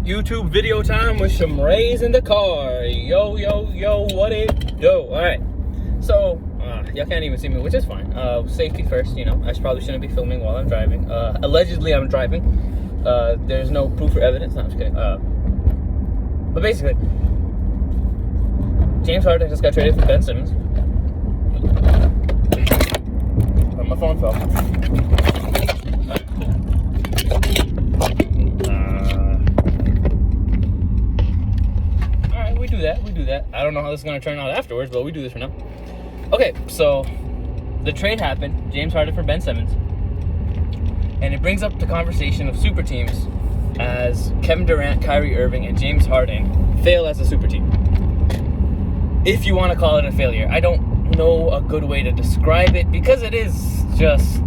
YouTube video time with some Rays in the car. Yo, what it do? Alright, so, y'all can't even see me, which is fine. Safety first, I probably shouldn't be filming while I'm driving. Allegedly, I'm driving. There's no proof or evidence. No, I'm just kidding. But basically, James Harden just got traded for Ben Simmons. My phone fell. Alright, we do that. I don't know how this is going to turn out afterwards, but we do this for now. Okay, so the trade happened. James Harden for Ben Simmons. And it brings up the conversation of super teams as Kevin Durant, Kyrie Irving, and James Harden fail as a super team. If you want to call it a failure. I don't know a good way to describe it because it is just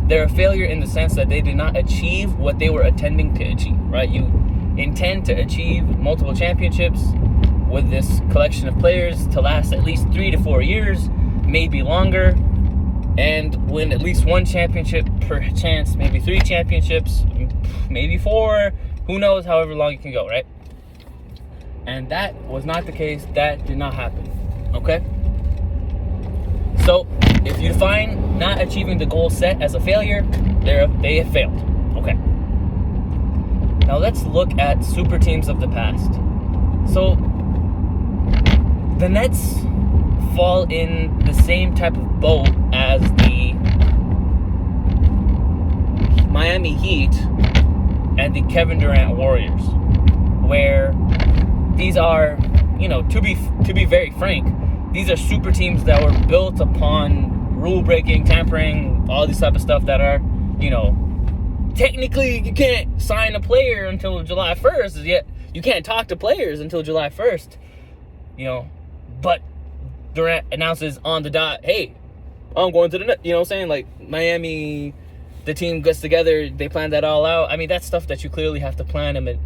they're a failure in the sense that they did not achieve what they were intending to achieve, right? You intend to achieve multiple championships with this collection of players to last at least 3 to 4 years, maybe longer, and win at least one championship per chance, maybe 3 championships, maybe 4, who knows, however long you can go, right? And that was not the case. That did not happen, okay? So, if you define not achieving the goal set as a failure, they have failed, okay? Now let's look at super teams of the past. So, the Nets fall in the same type of boat as the Miami Heat and the Kevin Durant Warriors, where these are, to be very frank, these are super teams that were built upon rule breaking, tampering, all this type of stuff that are, technically you can't sign a player until July 1st, yet you can't talk to players until July 1st, but Durant announces on the dot, hey, I'm going to the Nets, like Miami, the team gets together, they plan that all out. I mean, that's stuff that you clearly have to plan and,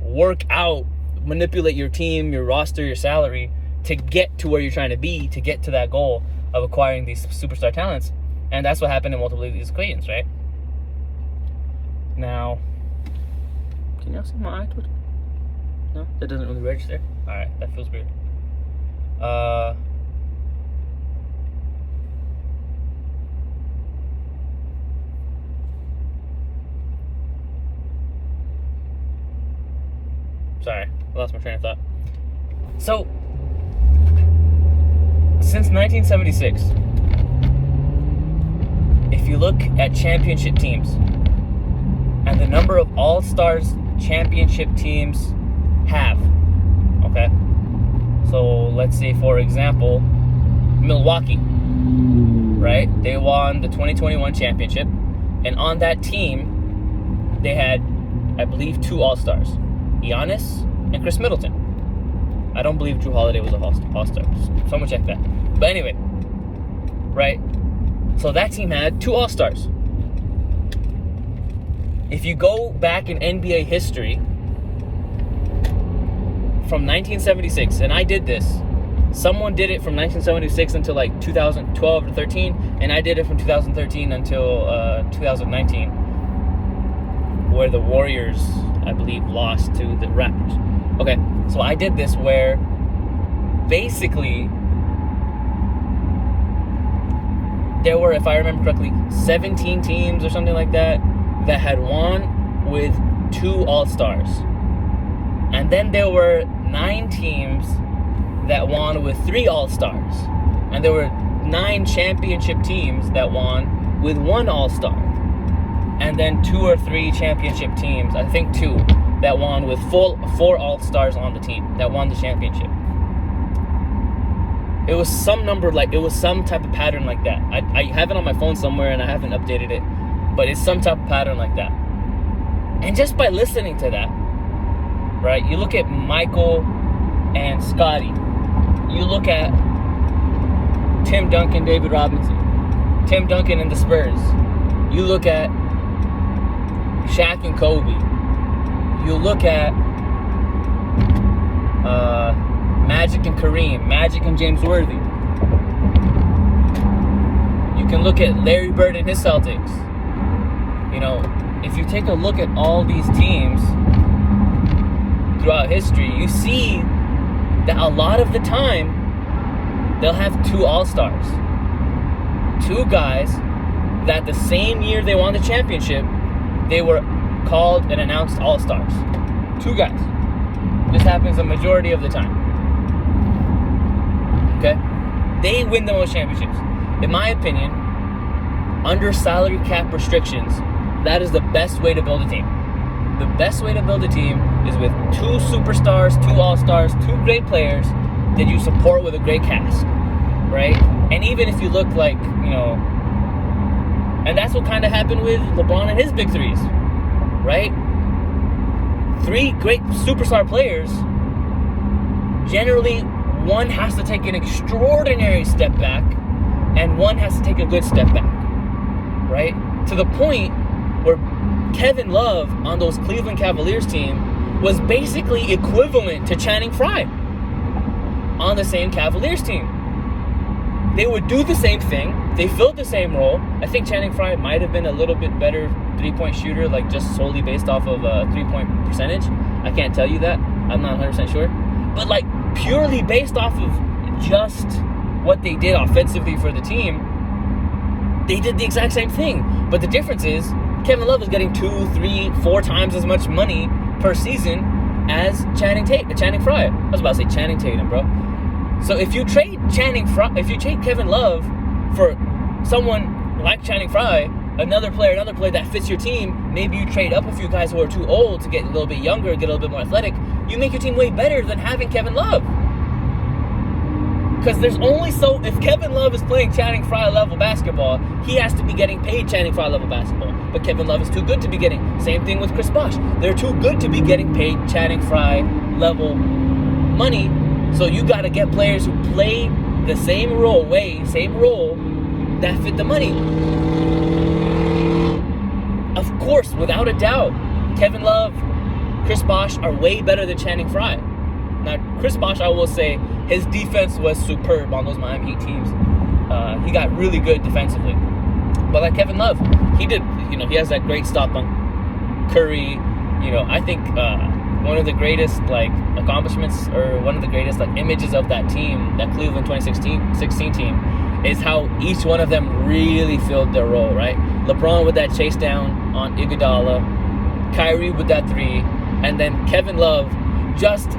work out, manipulate your team, your roster, your salary to get to where you're trying to be, to get to that goal of acquiring these superstar talents. And that's what happened in multiple of these equations, right? Now, can y'all see my eye twitch? No? That doesn't really register? Alright, that feels weird. Sorry, I lost my train of thought. So, since 1976, if you look at championship teams and the number of All-Stars championship teams have, okay? So, let's say, for example, Milwaukee, right? They won the 2021 championship, and on that team, they had, I believe, 2 All-Stars, Giannis and Chris Middleton. I don't believe Jrue Holiday was a All-Star. Someone check that. But anyway, right? So that team had 2 All-Stars. If you go back in NBA history, from 1976, and I did this. Someone did it from 1976 until like 2012 to 13, and I did it from 2013 until 2019, where the Warriors, I believe, lost to the Raptors. Okay, so I did this where basically there were, if I remember correctly, 17 teams or something like that had won with 2 All-Stars. And then there were 9 teams that won with 3 All-Stars. And there were 9 championship teams that won with 1 All-Star. And then 2 or 3 championship teams, I think 2, that won with 4 All-Stars on the team that won the championship. It was some number, it was some type of pattern like that. I have it on my phone somewhere and I haven't updated it, but it's some type of pattern like that. And just by listening to that, right, you look at Michael and Scotty, you look at Tim Duncan, David Robinson, Tim Duncan and the Spurs, you look at Shaq and Kobe, you look at Magic and Kareem, Magic and James Worthy. can look at Larry Bird and his Celtics. You know, if you take a look at all these teams throughout history, you see that a lot of the time they'll have 2 all-stars. 2 guys that the same year they won the championship, they were called and announced all-stars. 2 guys. This happens the majority of the time. Okay? They win the most championships. In my opinion, under salary cap restrictions, that is the best way to build a team. The best way to build a team is with 2 superstars, 2 all-stars, 2 great players that you support with a great cast, right? And even if you look like, you know, and that's what kind of happened with LeBron and his big threes, right? 3 great superstar players, generally one has to take an extraordinary step back and one has to take a good step back, right? To the point where Kevin Love on those Cleveland Cavaliers team was basically equivalent to Channing Frye on the same Cavaliers team. They would do the same thing. They filled the same role. I think Channing Frye might have been a little bit better 3-point shooter, like just solely based off of 3-point percentage. I can't tell you that. I'm not 100% sure. But like purely based off of just what they did offensively for the team, they did the exact same thing. But the difference is Kevin Love is getting 2, 3, 4 times as much money per season as Channing Frye. I was about to say Channing Tatum, bro. So if you trade Kevin Love for someone like Channing Frye, another player that fits your team, maybe you trade up a few guys who are too old to get a little bit younger, get a little bit more athletic, you make your team way better than having Kevin Love. Because if Kevin Love is playing Channing Frye level basketball, he has to be getting paid Channing Frye level basketball. But Kevin Love is too good to be getting. Same thing with Chris Bosh. They're too good to be getting paid Channing Frye level money. So you got to get players who play the same role that fit the money. Of course, without a doubt, Kevin Love, Chris Bosh are way better than Channing Frye. Now, Chris Bosh, I will say, his defense was superb on those Miami Heat teams. He got really good defensively. But like Kevin Love, he has that great stop on Curry. I think one of the greatest accomplishments, or one of the greatest images of that team, that Cleveland 2016 team, is how each one of them really filled their role, right? LeBron with that chase down on Iguodala, Kyrie with that 3, and then Kevin Love just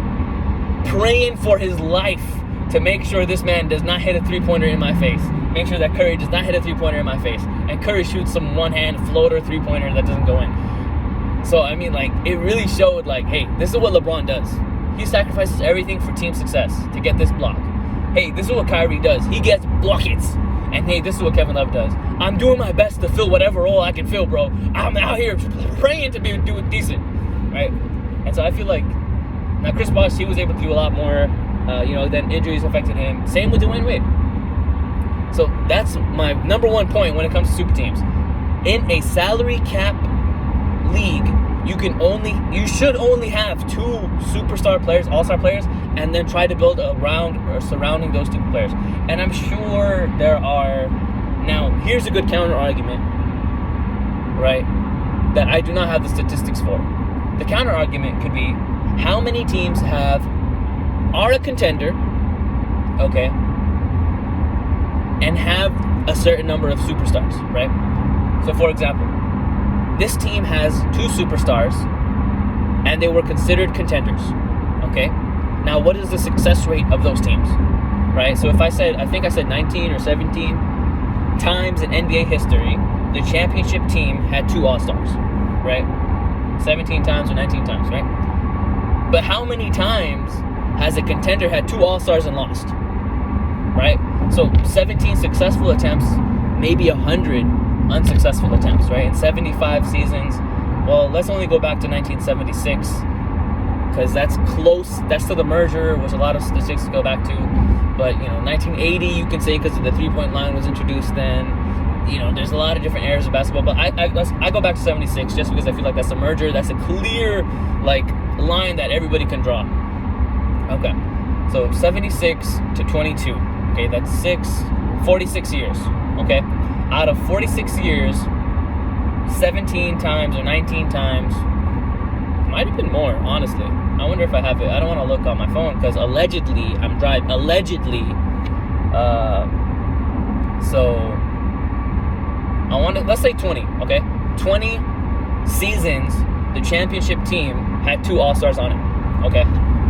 praying for his life to make sure this man does not hit a 3-pointer in my face. Make sure that Curry does not hit a 3-pointer in my face. And Curry shoots some one-hand floater 3-pointer that doesn't go in. So, it really showed, hey, this is what LeBron does. He sacrifices everything for team success to get this block. Hey, this is what Kyrie does. He gets buckets. And hey, this is what Kevin Love does. I'm doing my best to fill whatever role I can fill, bro. I'm out here praying to do decent, right? And so I feel like now Chris Bosh, he was able to do a lot more. Then injuries affected him. Same with Dwayne Wade. So that's my number one point when it comes to super teams. In a salary cap league, you should only have 2 superstar players, all-star players, and then try to build around or surrounding those 2 players. And I'm sure there are. Now, here's a good counter argument, right? That I do not have the statistics for. The counter argument could be, how many teams are a contender, okay, and have a certain number of superstars, right? So, for example, this team has 2 superstars, and they were considered contenders, okay? Now, what is the success rate of those teams, right? So I think I said 19 or 17 times in NBA history, the championship team had 2 all-stars, right? 17 times or 19 times, right? But how many times has a contender had 2 all-stars and lost, right? So 17 successful attempts, maybe 100 unsuccessful attempts, right? In 75 seasons, well, let's only go back to 1976, because that's close. That's to the merger, which a lot of statistics to go back to. But 1980, you can say, because the 3-point line was introduced then. There's a lot of different eras of basketball, but I go back to 76 just because I feel like that's a merger. That's a clear line that everybody can draw. Okay, so 76 to 22. Okay, that's 46 years. Okay, out of 46 years, 17 times or 19 times, might have been more, honestly. I wonder if I have it. I don't want to look on my phone because allegedly I'm driving. Allegedly, so I want to, let's say 20, okay? 20 seasons the championship team had 2 All-Stars on it, okay?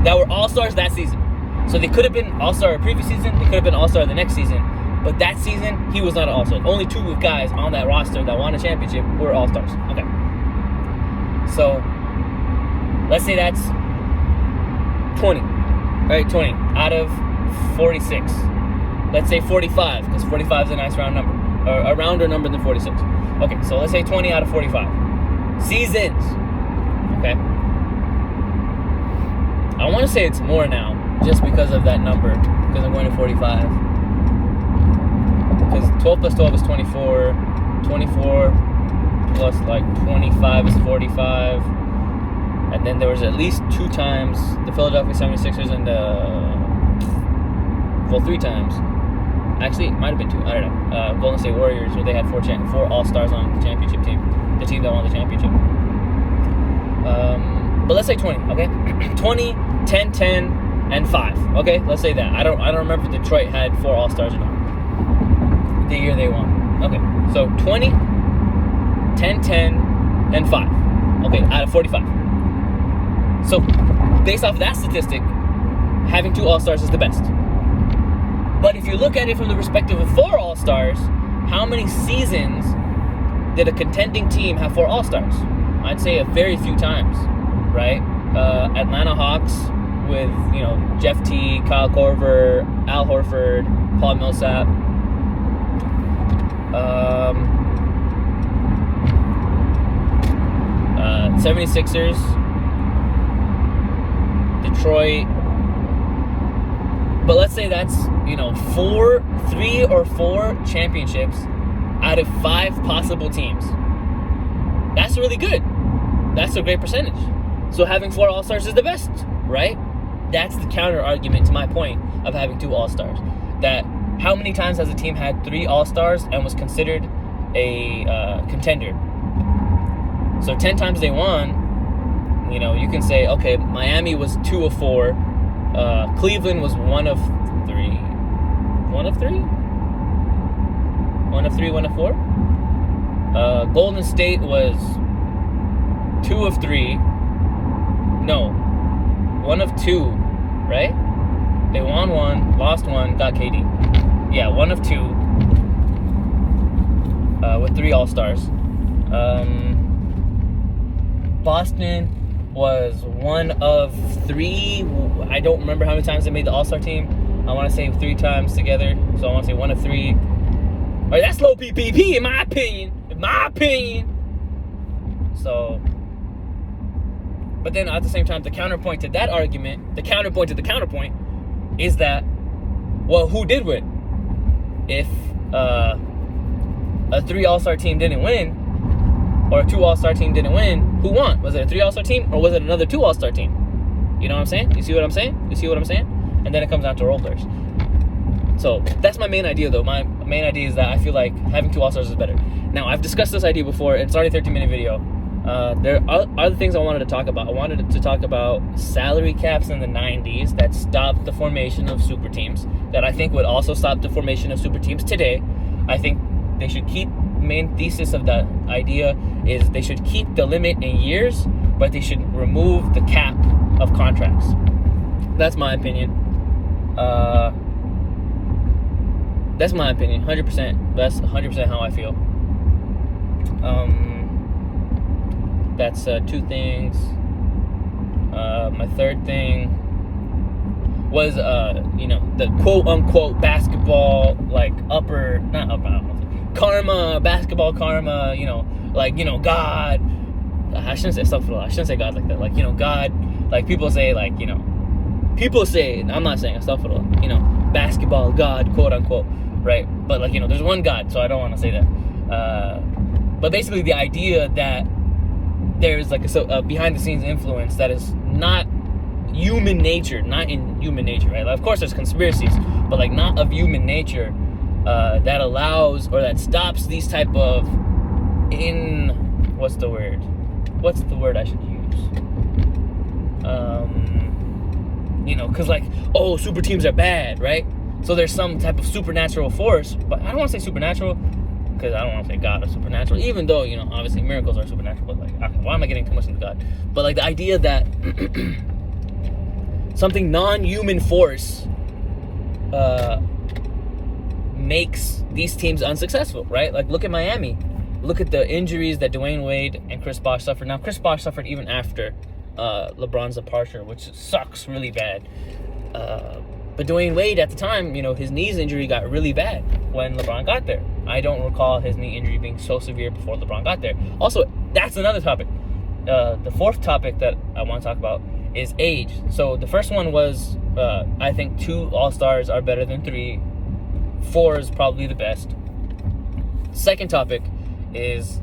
That were All-Stars that season. So they could have been All-Star the previous season, they could have been All-Star the next season, but that season, he was not an All-Star. Only 2 guys on that roster that won a championship were All-Stars, okay? So, let's say that's 20, right? 20 out of 46. Let's say 45, because 45 is a nice round number, or a rounder number than 46. Okay, so let's say 20 out of 45 seasons. Okay, I want to say it's more now, just because of that number, because I'm going to 45. Because 12 plus 12 is 24. 24 plus like 25 is 45. And then there was at least 2 times the Philadelphia 76ers and 3 times. Actually, it might have been 2. I don't know. Golden State Warriors, where they had 4 All-Stars on the championship team. The team that won the championship. But let's say 20, okay? 20, 10, 10, and 5. Okay, let's say that. I don't remember if Detroit had 4 All-Stars or not. The year they won. Okay, so 20, 10, 10, and 5. Okay, out of 45. So, based off that statistic, having 2 All-Stars is the best. But if you look at it from the perspective of 4 All-Stars, how many seasons did a contending team have 4 All-Stars? I'd say a very few times, right? Atlanta Hawks with, Jeff Teague, Kyle Korver, Al Horford, Paul Millsap. 76ers, Detroit. But let's say that's, 3 or 4 championships out of 5 possible teams. That's really good. That's a great percentage. So having 4 All-Stars is the best, right? That's the counter argument to my point of having 2 All-Stars. That how many times has a team had 3 All-Stars and was considered a contender? So 10 times they won, you can say, okay, Miami was 2 of 4. Cleveland was 1 of 3. 1 of 3? 1 of 3, 1 of 4? Golden State was 2 of 3. No, 1 of 2, right? They won 1, lost 1, got KD. Yeah, 1 of 2 with 3 All-Stars. Boston was 1 of 3. I don't remember how many times they made the All-Star team. I want to say 3 times together. So I want to say 1 of 3. All right, that's low PPP in my opinion. So, but then at the same time, the counterpoint to that argument, the counterpoint to the counterpoint, is that, well, who did win? If a 3 All-Star team didn't win, or a 2 All-Star team didn't win, who won? Was it a 3 All-Star team, or was it another 2 All-Star team? You know what I'm saying? You see what I'm saying? And then it comes down to role players. So that's my main idea, though. My main idea is that I feel like having 2 All-Stars is better. Now, I've discussed this idea before. It's already a 13-minute video. There are other things I wanted to talk about. I wanted to talk about salary caps in the 90s that stopped the formation of super teams, that I think would also stop the formation of super teams today. I think they should keep, main thesis of that idea is they should keep the limit in years, but they should remove the cap of contracts. That's my opinion. That's my opinion, 100%. That's 100% how I feel. That's 2 things. My third thing was, the quote-unquote basketball, karma, basketball karma, God. I shouldn't say stuff. I shouldn't say God like that. God, people say, I'm not saying astaghfirullah, basketball God, quote unquote, right? But there's one God, so I don't want to say that. But basically the idea that there's a behind the scenes influence that is not in human nature, right? Of course there's conspiracies, but not of human nature, that allows or that stops these type of what's the word I should use? Because like, oh, super teams are bad, right? So there's some type of supernatural force, but I don't want to say supernatural because I don't want to say God or supernatural, even though, obviously miracles are supernatural, but like, okay, why am I getting too much into God? But like the idea that something non-human force makes these teams unsuccessful, right? Like, look at Miami. Look at the injuries that Dwayne Wade and Chris Bosh suffered. Now, Chris Bosh suffered even after LeBron's departure, which sucks really bad. But Dwayne Wade at the time, his knees injury got really bad when LeBron got there. I don't recall his knee injury being so severe before LeBron got there. Also, that's another topic. The fourth topic that I want to talk about is age. So the first one was, I think 2 All-Stars are better than 3. 4 is probably the best. Second topic is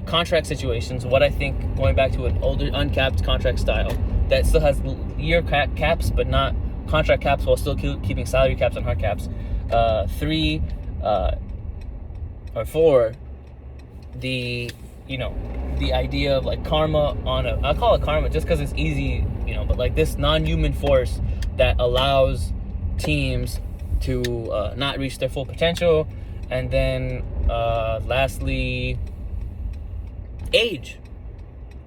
contract situations. What I think, going back to an older uncapped contract style that still has year caps but not contract caps while still keeping salary caps and hard caps. 3 or 4, the idea of like karma I call it karma just because it's easy, but like this non-human force that allows teams to not reach their full potential. And then lastly, age.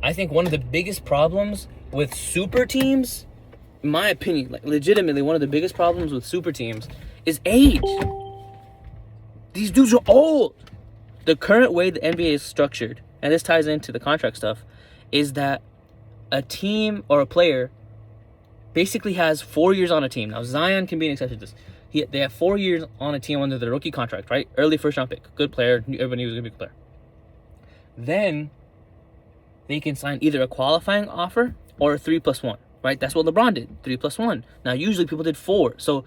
I think one of the biggest problems with super teams, in my opinion, like legitimately one of the biggest problems with super teams is age. These dudes are old. The current way the NBA is structured, and this ties into the contract stuff, is that a team or a player basically has 4 years on a team. Now, Zion can be an exception to this. They have 4 years on a team under their rookie contract, right? Early first round pick. Good player. Everybody knew he was going to be a good player. Then they can sign either a qualifying offer or a 3+1, right? That's what LeBron did, 3+1. Now, usually people did 4. So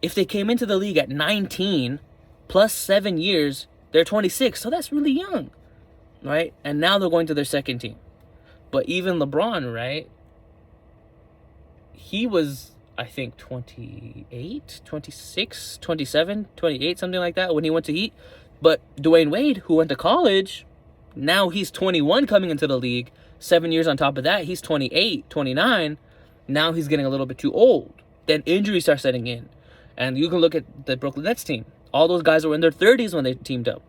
if they came into the league at 19 plus 7 years, they're 26. So that's really young, right? And now they're going to their second team. But even LeBron, right? He was, I think, 28, 26, 27, 28, something like that when he went to Heat. But Dwayne Wade, who went to college, now he's 21 coming into the league. 7 years on top of that, he's 28, 29. Now he's getting a little bit too old. Then injuries start setting in. And you can look at the Brooklyn Nets team. All those guys were in their 30s when they teamed up.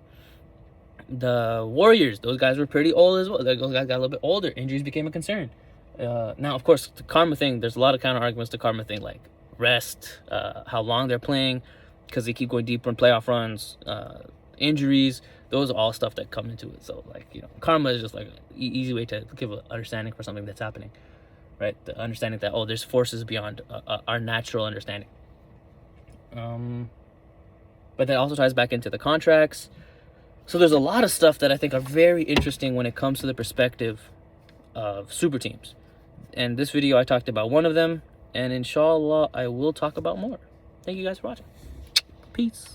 The Warriors, those guys were pretty old as well. Those guys got a little bit older. Injuries became a concern. Now, of course, the karma thing, there's a lot of counter arguments to karma thing, like rest, how long they're playing, because they keep going deeper in playoff runs, injuries. Those are all stuff that come into it. So, like, karma is just like an easy way to give an understanding for something that's happening, right? The understanding that, oh, there's forces beyond our natural understanding. But that also ties back into the contracts. So there's a lot of stuff that I think are very interesting when it comes to the perspective of super teams. And this video, I talked about one of them. And inshallah, I will talk about more. Thank you guys for watching. Peace.